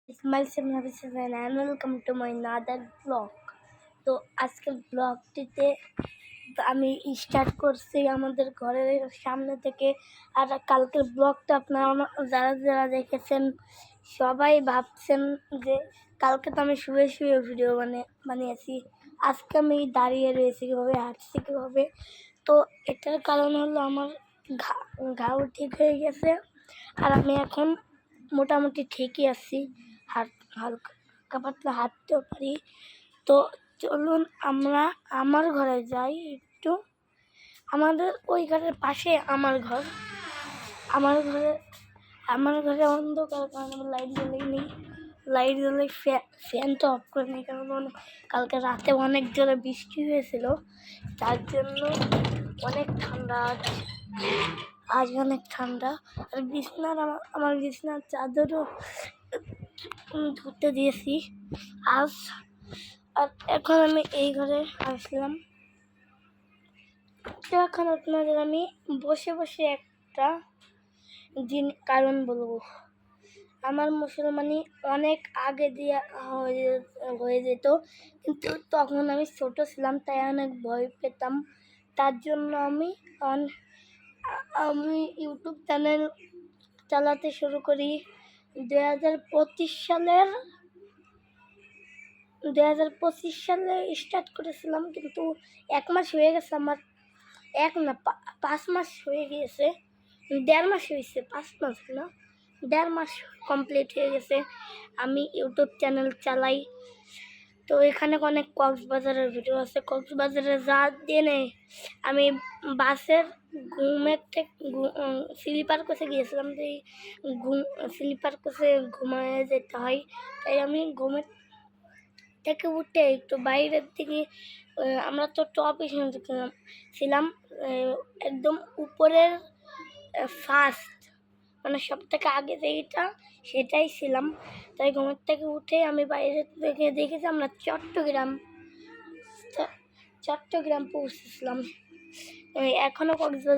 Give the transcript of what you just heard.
Welcome to my another blog. তো আজকের ব্লগটিতে আমি স্টার্ট করছি আমাদের ঘরের সামনে থেকে। আর কালকের ব্লগটা আপনারা যারা যারা দেখেছেন সবাই ভাবছেন যে কালকে তো আমি শুয়ে শুয়ে ভিডিও বানিয়েছি, আজকে আমি দাঁড়িয়ে রয়েছি কীভাবে, হাঁটছি কীভাবে। তো এটার কারণ হলো আমার ঘাও ঠিক হয়ে গেছে আর আমি এখন মোটামুটি ঠিকই আছি, হালকা পাতলা হাঁটতেও পারি। তো চলুন আমরা আমার ঘরে যাই একটু। আমাদের ওই ঘরের পাশে আমার ঘর। আমার ঘরে অন্ধকার, কারণ আমার লাইট জ্বলে ফ্যানটা অফ করে নিই, কারণ কালকে রাতে অনেক জোরে বৃষ্টি হয়েছিল, তার জন্য অনেক ঠান্ডা আজ অনেক ঠান্ডা। আর আমার বিছনার চাদরও ধুতে দিয়েছি আজ। আর এখন আমি এই ঘরে আসলাম। তো এখন আপনাদের আমি বসে বসে একটা কারণ বলবো। আমার মুসলমানি অনেক আগে দিয়ে হয়ে যেত, কিন্তু তখন আমি ছোট ছিলাম, তাই অনেক ভয় পেতাম। তার জন্য আমি ইউটিউব চ্যানেল চালাতে শুরু করি 2025 সালে স্টার্ট করেছিলাম, কিন্তু 1 মাস হয়ে গেছে আমার। 5 মাস হয়ে গিয়েছে, 1.5 মাস হয়েছে, 5 মাস না, 1.5 মাস কমপ্লিট হয়ে গেছে আমি ইউটিউব চ্যানেল চালাই। তো এখানে অনেক কক্সবাজারের ভিডিও আছে। কক্সবাজারে যা দিনে আমি বাসের স্লিপার কোচে গিয়েছিলাম, যে স্লিপার কোচে ঘুমায় যেতে হয়, তাই আমি ঘুমের থেকে উঠে একটু বাইরের দিকে, আমরা তো টপ ছিলাম একদম উপরের ফার্স্ট, মানে সব থেকে আগে যেটা সেটাই ছিলাম। তাই ঘুমের থেকে উঠে আমি বাইরের থেকে দেখেছি আমরা চট্টগ্রাম পৌঁছেছিলাম। এখনও কক্সবাজার